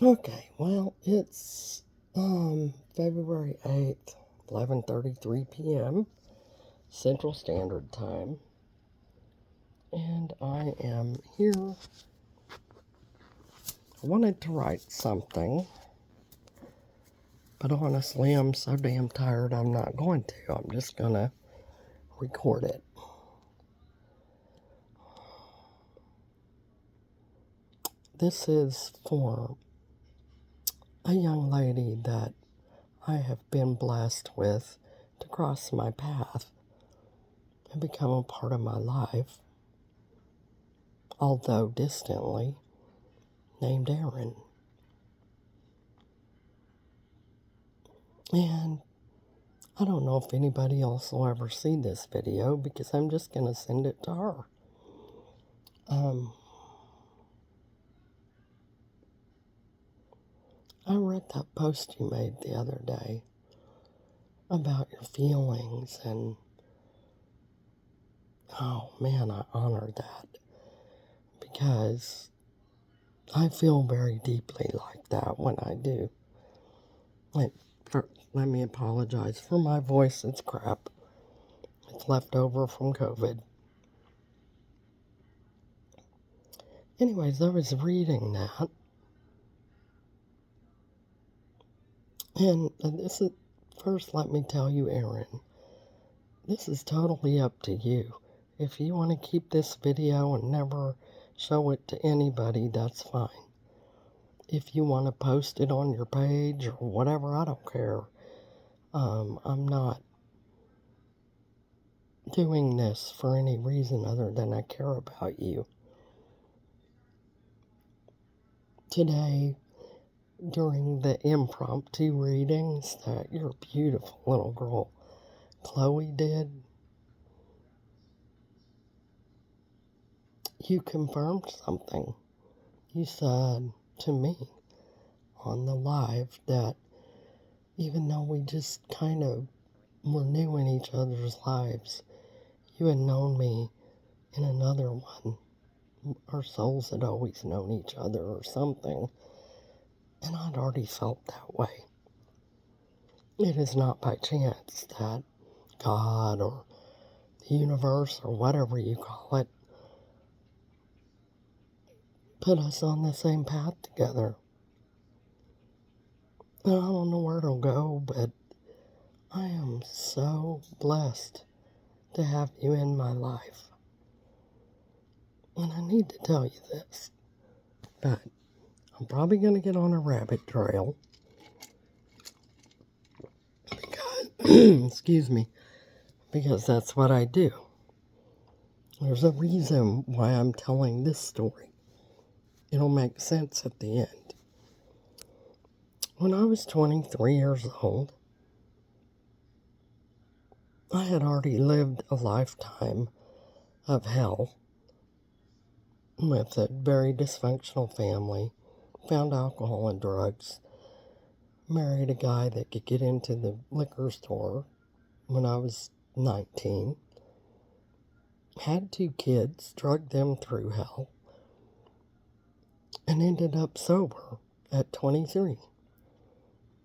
Okay, well, it's February 8th, 11:33 p.m. Central Standard Time, and I am here. I wanted to write something, but honestly, I'm so damn tired I'm not going to. I'm just going to record it. This is for a young lady that I have been blessed with to cross my path and become a part of my life, although distantly, named Erin. And I don't know if anybody else will ever see this video because I'm just going to send it to her. I read that post you made the other day about your feelings, and oh man, I honor that because I feel very deeply like that when I do. Let me apologize for my voice. It's crap. It's left over from COVID. Anyways, I was reading that, and this is first. Let me tell you, Erin, this is totally up to you. If you want to keep this video and never show it to anybody, that's fine. If you want to post it on your page or whatever, I don't care. I'm not doing this for any reason other than I care about you. Today, during the impromptu readings that your beautiful little girl Chloe did, you confirmed something. You said to me on the live that even though we just kind of were new in each other's lives, you had known me in another one. Our souls had always known each other or something, and I'd already felt that way. It is not by chance that God or the universe or whatever you call it put us on the same path together. And I don't know where it'll go, but I am so blessed to have you in my life. And I need to tell you this, but I'm probably going to get on a rabbit trail because, excuse me, because that's what I do. There's a reason why I'm telling this story. It'll make sense at the end. When I was 23 years old, I had already lived a lifetime of hell with a very dysfunctional family, found alcohol and drugs, married a guy that could get into the liquor store when I was 19, had 2 kids, drugged them through hell, and ended up sober at 23.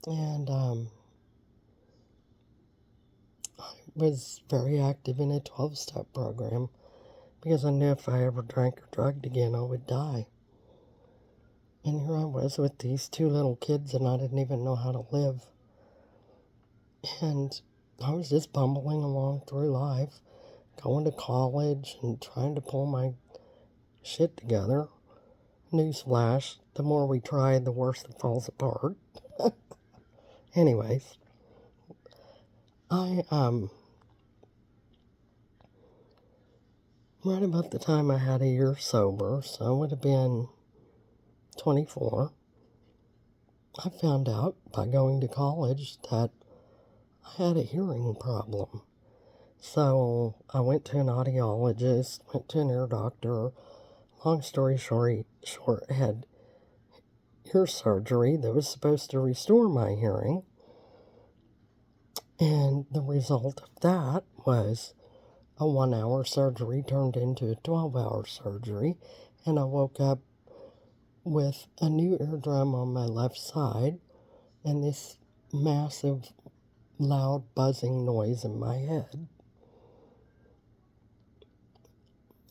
And I was very active in a 12-step program because I knew if I ever drank or drugged again, I would die. And here I was with these 2 little kids, and I didn't even know how to live. And I was just bumbling along through life, going to college and trying to pull my shit together. Newsflash, the more we try, the worse it falls apart. Anyways, I, right about the time I had a year sober, so it would have been 24, I found out by going to college that I had a hearing problem. So I went to an audiologist, went to an ear doctor. Long story short, had ear surgery that was supposed to restore my hearing. And the result of that was a 1-hour surgery turned into a 12-hour surgery. And I woke up with a new eardrum on my left side and this massive, loud, buzzing noise in my head.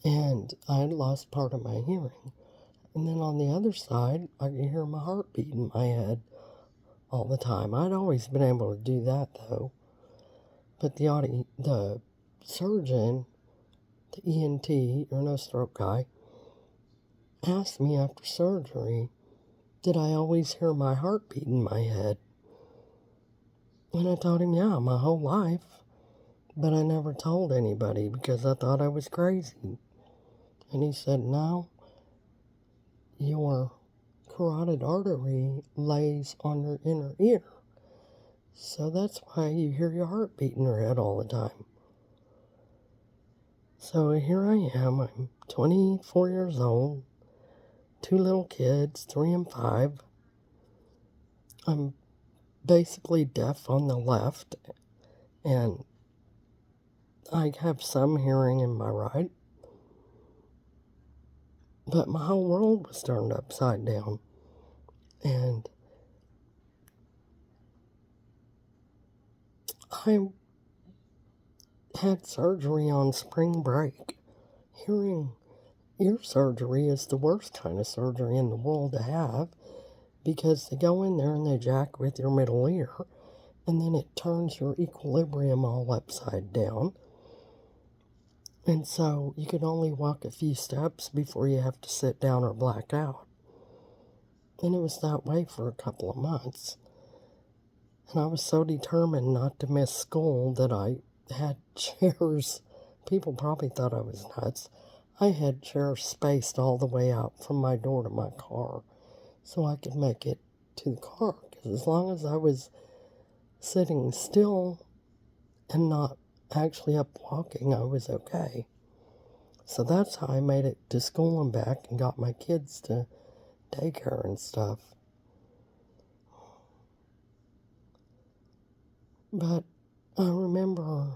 And I had lost part of my hearing. And then on the other side, I could hear my heartbeat in my head all the time. I'd always been able to do that, though. But the surgeon, the ENT, or no stroke guy, asked me after surgery, did I always hear my heartbeat in my head? And I told him, yeah, my whole life. But I never told anybody because I thought I was crazy. And he said, no, your carotid artery lays on your inner ear. So that's why you hear your heartbeat in your head all the time. So here I am, I'm 24 years old, 2 little kids, 3 and 5. I'm basically deaf on the left, and I have some hearing in my right. But my whole world was turned upside down. And I had surgery on spring break. Hearing ear surgery is the worst kind of surgery in the world to have because they go in there and they jack with your middle ear and then it turns your equilibrium all upside down. And so you can only walk a few steps before you have to sit down or black out. And it was that way for a couple of months. And I was so determined not to miss school that I had chairs. People probably thought I was nuts. I had chairs spaced all the way out from my door to my car so I could make it to the car. Because as long as I was sitting still and not actually up walking, I was okay. So that's how I made it to school and back and got my kids to daycare and stuff. But I remember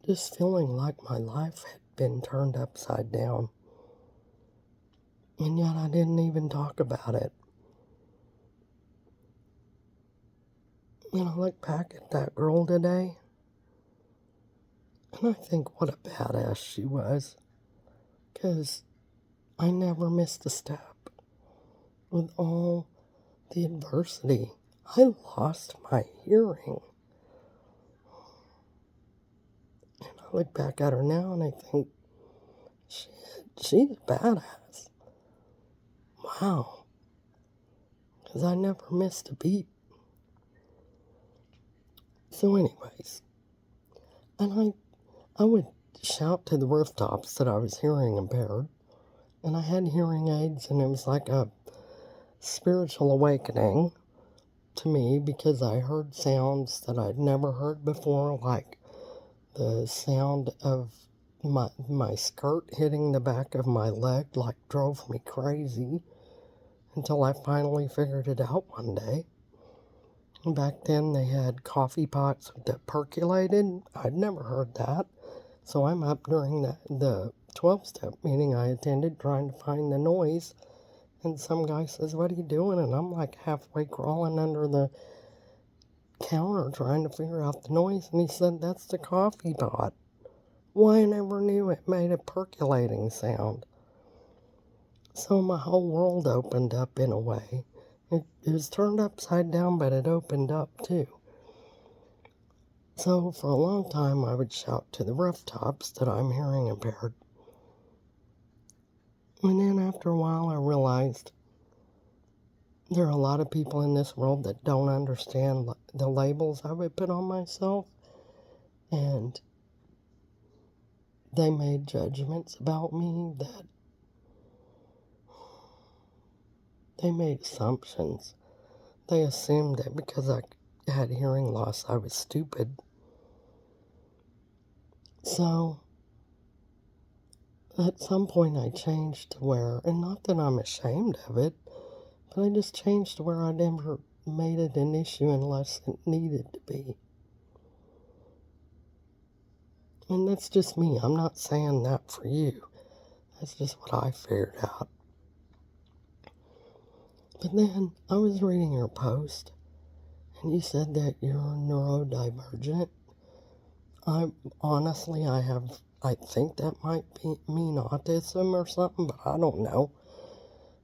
just feeling like my life had been turned upside down. And yet I didn't even talk about it. And I look back at that girl today, and I think what a badass she was. Because I never missed a step. With all the adversity, I lost my hearing. And I look back at her now and I think, shit, she's a badass. Wow. Because I never missed a beat. So anyways, and I would shout to the rooftops that I was hearing impaired. And I had hearing aids, and it was like a spiritual awakening to me because I heard sounds that I'd never heard before, like the sound of my skirt hitting the back of my leg, like drove me crazy until I finally figured it out one day. And back then they had coffee pots that percolated. I'd never heard that. So I'm up during the 12-step meeting I attended trying to find the noise. And some guy says, what are you doing? And I'm like halfway crawling under the counter trying to figure out the noise. And he said, that's the coffee pot. Why, I never knew it made a percolating sound. So my whole world opened up in a way. It was turned upside down, but it opened up too. So for a long time, I would shout to the rooftops that I'm hearing impaired. And then after a while, I realized there are a lot of people in this world that don't understand the labels I would put on myself. And they made judgments about me that they made assumptions. They assumed that because I had hearing loss, I was stupid. So at some point I changed to where, and not that I'm ashamed of it, but I just changed to where I never made it an issue unless it needed to be. And that's just me. I'm not saying that for you. That's just what I figured out. But then I was reading your post, and you said that you're neurodivergent. I honestly, I think that might mean autism or something, but I don't know.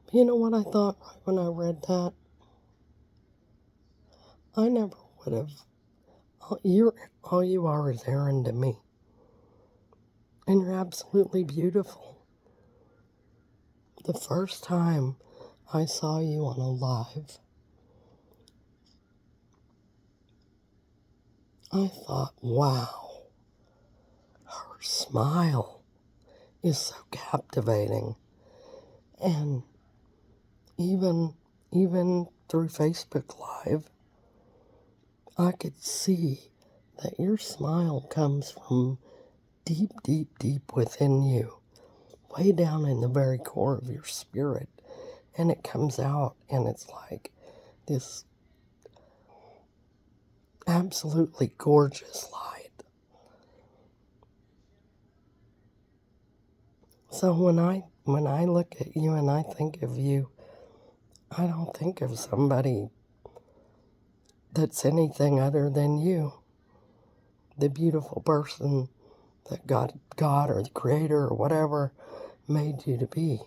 But you know what I thought right when I read that? I never would have. All you are is Erin to me. And you're absolutely beautiful. The first time I saw you on a live, I thought, wow, her smile is so captivating. And even even through Facebook Live, I could see that your smile comes from deep, deep, deep within you, way down in the very core of your spirit. And it comes out, and it's like this absolutely gorgeous light. So when I look at you and I think of you, I don't think of somebody that's anything other than you, the beautiful person that God or the Creator or whatever made you to be.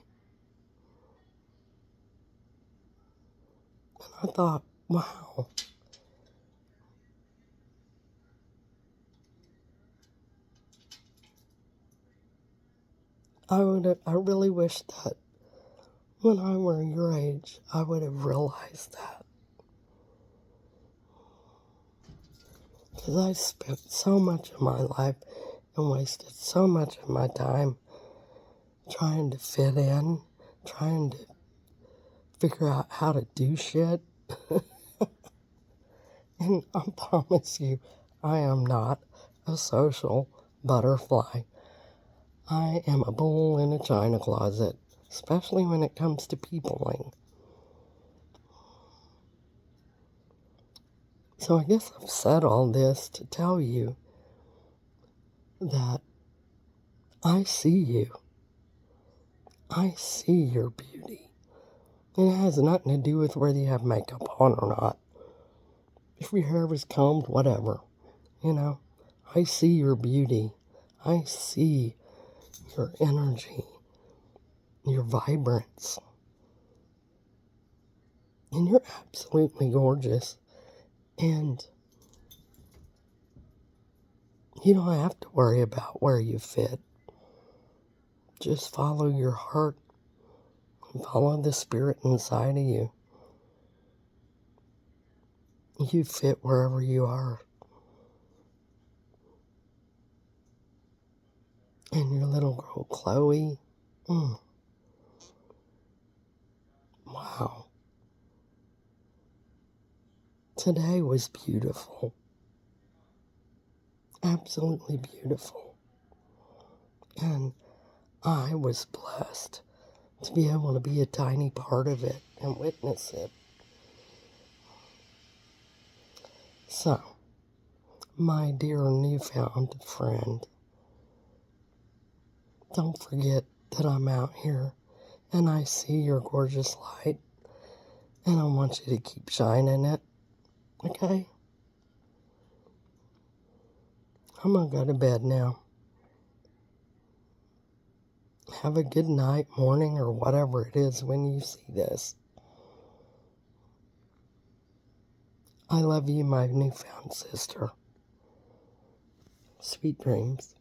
And I thought, wow, I really wish that when I were your age, I would have realized that. Because I spent so much of my life and wasted so much of my time trying to fit in, trying to figure out how to do shit. And I promise you, I am not a social butterfly. I am a bull in a china closet, especially when it comes to peopling. So I guess I've said all this to tell you that I see you. I see your beauty. And it has nothing to do with whether you have makeup on or not. If your hair was combed, whatever. You know, I see your beauty. I see your energy, your vibrance. And you're absolutely gorgeous. And you don't have to worry about where you fit. Just follow your heart and follow the spirit inside of you. You fit wherever you are. And your little girl, Chloe, wow. Today was beautiful. Absolutely beautiful. And I was blessed to be able to be a tiny part of it and witness it. So, my dear newfound friend, don't forget that I'm out here and I see your gorgeous light and I want you to keep shining it, okay? I'm gonna go to bed now. Have a good night, morning, or whatever it is when you see this. I love you, my newfound sister. Sweet dreams.